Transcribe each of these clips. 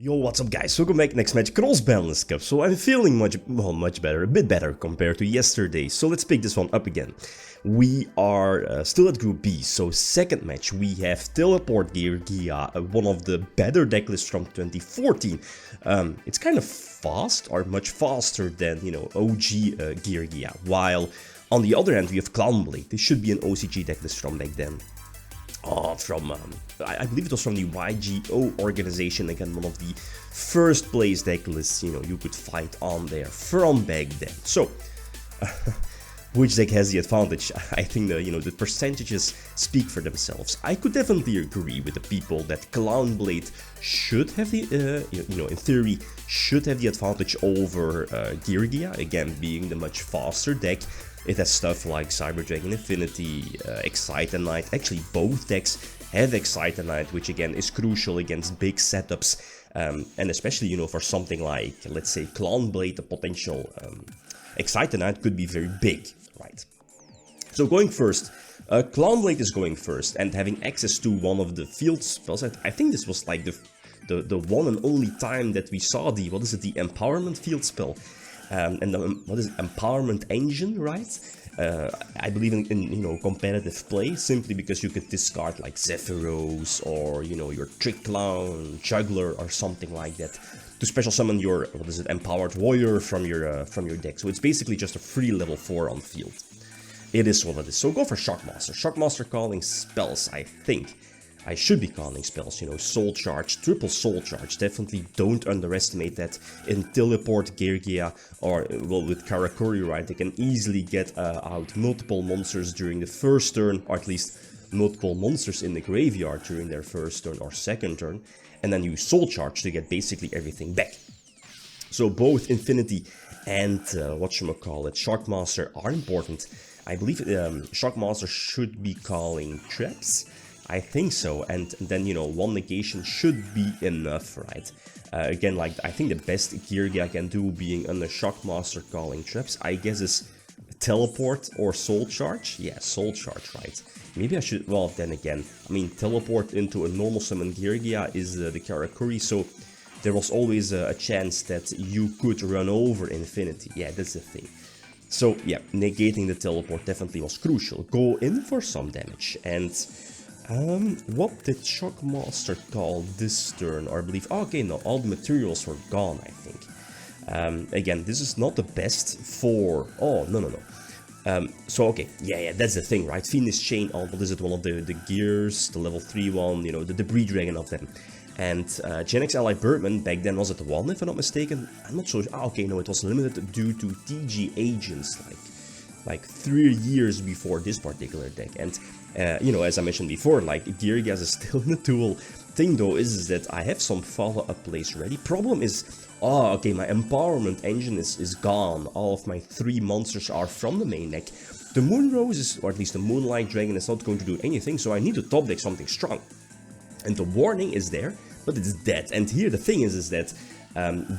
Yo, what's up guys, welcome back, next match, Cross-Banlist Cup. So I'm feeling much better, a bit better compared to yesterday. So let's pick this one up again. We are still at Group B, so second match we have Teleport Geargia, one of the better decklists from 2014. It's kind of fast, or much faster than, you know, OG Geargia, while on the other hand we have Clownblade. This should be an OCG decklist from back then. I believe it was from the Yugioh organization, again one of the first place deck lists, you know, you could find on there from back then. So, which deck has the advantage? I think the percentages speak for themselves. I could definitely agree with the people that Clownblade should have the, in theory, should have the advantage over Geargia, again being the much faster deck. It has stuff like Cyber Dragon Infinity, Excite-A-Knight. Actually, both decks have Excite-A-Knight, which again is crucial against big setups, and especially, you know, for something like, let's say, Clownblade, the potential Excite-A-Knight could be very big, right? So going first, Clownblade is going first and having access to one of the field spells. I think this was like the one and only time that we saw the, what is it, the Empowerment field spell. And the, what is it, Empowerment Engine, right? I believe in competitive play, simply because you could discard like Zephyros or, you know, your Trick Clown, Juggler or something like that to special summon your, what is it, Empowered Warrior from your deck. So it's basically just a free level 4 on field. It is what it is. So go for Shockmaster. Shockmaster calling spells, I think. I should be calling spells, you know, Soul Charge, Triple Soul Charge, definitely don't underestimate that in Teleport Geargia, or, well, with Karakuri, right, they can easily get out multiple monsters during the first turn, or at least multiple monsters in the graveyard during their first turn or second turn, and then use Soul Charge to get basically everything back. So both Infinity and, Shockmaster are important. I believe Shockmaster should be calling traps. I think so, and then, you know, one negation should be enough, right? Again, like, I think the best Geargia can do being under Shockmaster calling traps, I guess, is Teleport or Soul Charge. Yeah, Soul Charge, right? Maybe I should, well, then again, I mean, Teleport into a normal summon Geargia is the Karakuri, so there was always a chance that you could run over Infinity. Yeah, that's the thing. So, yeah, negating the Teleport definitely was crucial. Go in for some damage, and what did Shockmaster call this turn? Or I believe, oh, okay, no, all the materials were gone, I think. Again, this is not the best for, oh, no. So, okay, yeah, that's the thing, right? Phoenix Chain, oh, what is it, one of the gears, the level 3 one, you know, the Debris Dragon of them. And Gen X Ally Birdman, back then was it the 1, if I'm not mistaken? I'm not sure, okay, no, it was limited due to TG agents, like 3 years before this particular deck. And you know, as I mentioned before, like, Geargia is still in the tool. Thing though is that I have some follow-up plays ready. Problem is, oh, okay, my Empowerment Engine is gone. All of my 3 monsters are from the main deck. The Moonrose is, or at least the Moonlight Dragon, is not going to do anything, so I need to top deck something strong. And the warning is there, but it's dead. And here the thing is that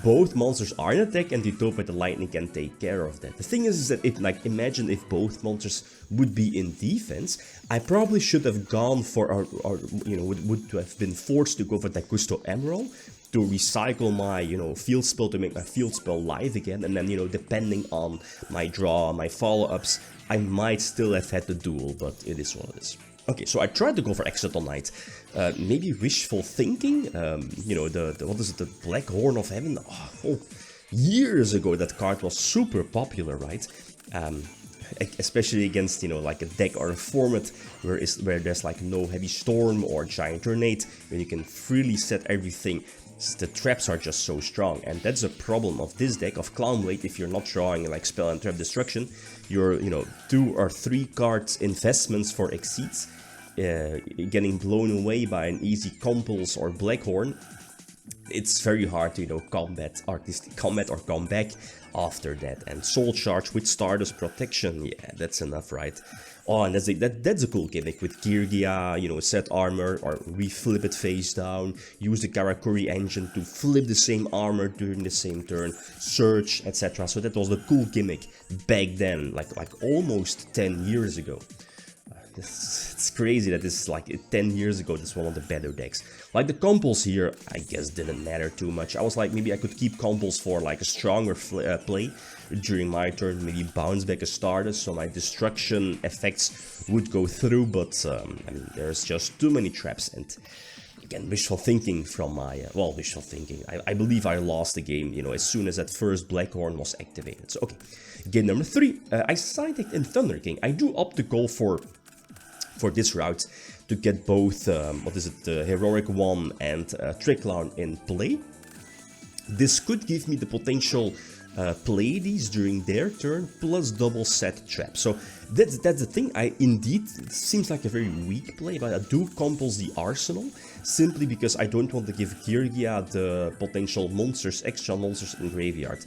both monsters are in attack, and the top with the lightning can take care of that. The thing is that, if, like, imagine if both monsters would be in defense, I probably should have gone for, or you know, would have been forced to go for Dagusto Emerald to recycle my, you know, field spell to make my field spell live again, and then, you know, depending on my draw, my follow-ups, I might still have had the duel, but it is what it is. Okay, so I tried to go for Exotonite. Maybe wishful thinking. You know, what is it, the Black Horn of Heaven? Oh, years ago that card was super popular, right? Especially against, you know, like a deck or a format where there's like no Heavy Storm or Giant Tornado, where you can freely set everything. The traps are just so strong, and that's a problem of this deck of Clownblade. If you're not drawing like Spell and Trap Destruction, your, you know, 2 or 3 cards investments for Exceeds getting blown away by an easy Compulse or Blackhorn. It's very hard to, you know, combat or come back after that. And Soul Charge with Stardust Protection, yeah, that's enough, right? Oh, and that's a cool gimmick with Geargia, you know, set armor, or reflip it face down, use the Karakuri engine to flip the same armor during the same turn, search, etc. So that was the cool gimmick back then, like almost 10 years ago. it's crazy that this is like 10 years ago, this is one of the better decks. Like the compos here, I guess didn't matter too much. I was like, maybe I could keep compos for like a stronger play during my turn, maybe bounce back a starter, so my destruction effects would go through, but I mean, there's just too many traps, and again, wishful thinking from my, well, wishful thinking. I believe I lost the game, you know, as soon as that first Black Horn was activated. So, okay, game number 3, I side-decked in Thunder King. I do opt to go for this route to get both, what is it, the Heroic One and Trick Clown in play. This could give me the potential play these during their turn plus double set trap. So that's the thing. It seems like a very weak play, but I do compose the arsenal simply because I don't want to give Geargia the potential monsters, extra monsters in graveyard.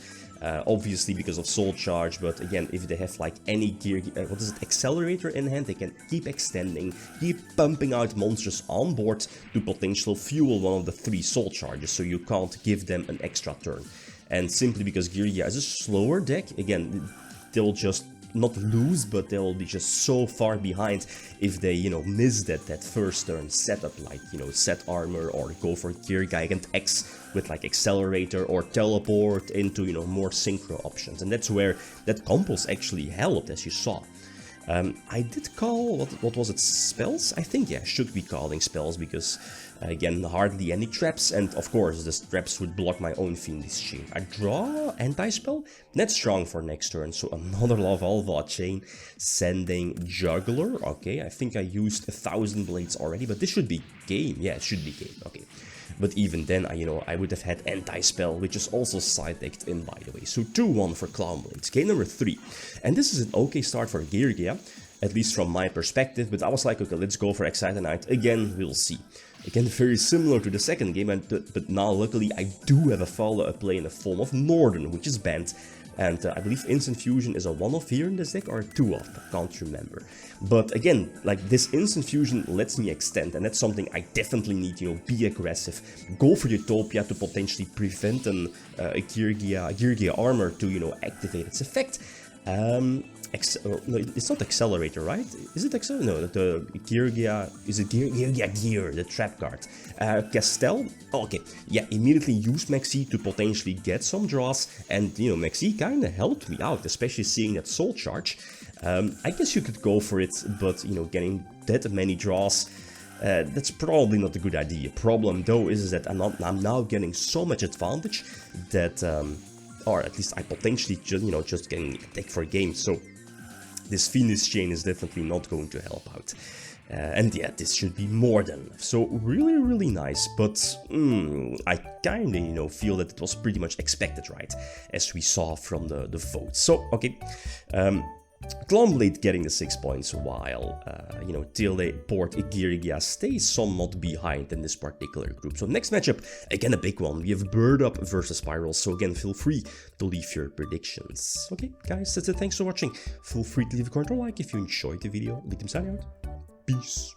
Obviously because of Soul Charge, but again, if they have like any Geargia, what is it, Accelerator in hand, they can keep extending, keep pumping out monsters on board to potential fuel one of the 3 Soul Charges, so you can't give them an extra turn. And simply because Geargia is a slower deck, again, they'll just not lose, but they'll be just so far behind if they, you know, miss that first turn setup, like, you know, set armor or go for Gear Gigant X with like Accelerator or Teleport into, you know, more synchro options. And that's where that compos actually helped, as you saw. I did call, what was it, spells? I think, yeah, should be calling spells because, again, hardly any traps, and of course the traps would block my own Fiendish Chain. I draw anti-spell, that's strong for next turn, so another Lavalva Chain, sending Juggler. Okay, I think I used 1,000 Blades already, but this should be game. Yeah, it should be game, okay. But even then, I would have had anti-spell, which is also side-decked in, by the way. So 2-1 for Clownblade. Game number 3. And this is an okay start for Geargia, at least from my perspective. But I was like, okay, let's go for Exciter-Knight. Again, we'll see. Again, very similar to the second game, but now luckily I do have a follow-up play in the form of Northern, which is banned. And I believe Instant Fusion is a 1-off here in this deck, or a 2-off, I can't remember. But again, like, this Instant Fusion lets me extend, and that's something I definitely need, you know, be aggressive. Go for Utopia to potentially prevent a Geargia armor to, you know, activate its effect. No, it's not Accelerator, right? Is it Accelerator? No, the Geargia, is it Geargia Gear, the trap card. Castell, okay, yeah, immediately use Maxi to potentially get some draws, and, you know, Maxi kinda helped me out, especially seeing that Soul Charge. I guess you could go for it, but, you know, getting that many draws, that's probably not a good idea. Problem, though, is that I'm now getting so much advantage that, or at least I potentially just, you know, just getting attacked for a game, so this Fiendish Chain is definitely not going to help out. And yeah, this should be more than enough. So really, really nice, but I kinda, you know, feel that it was pretty much expected, right? As we saw from the votes. So, okay. Clownblade getting the 6 points while, you know, Teleport Geargia stays somewhat behind in this particular group. So next matchup, again a big one. We have Bird Up versus Spiral, so again, feel free to leave your predictions. Okay, guys, that's it. Thanks for watching. Feel free to leave a comment or like if you enjoyed the video. Leave them signing out. Peace.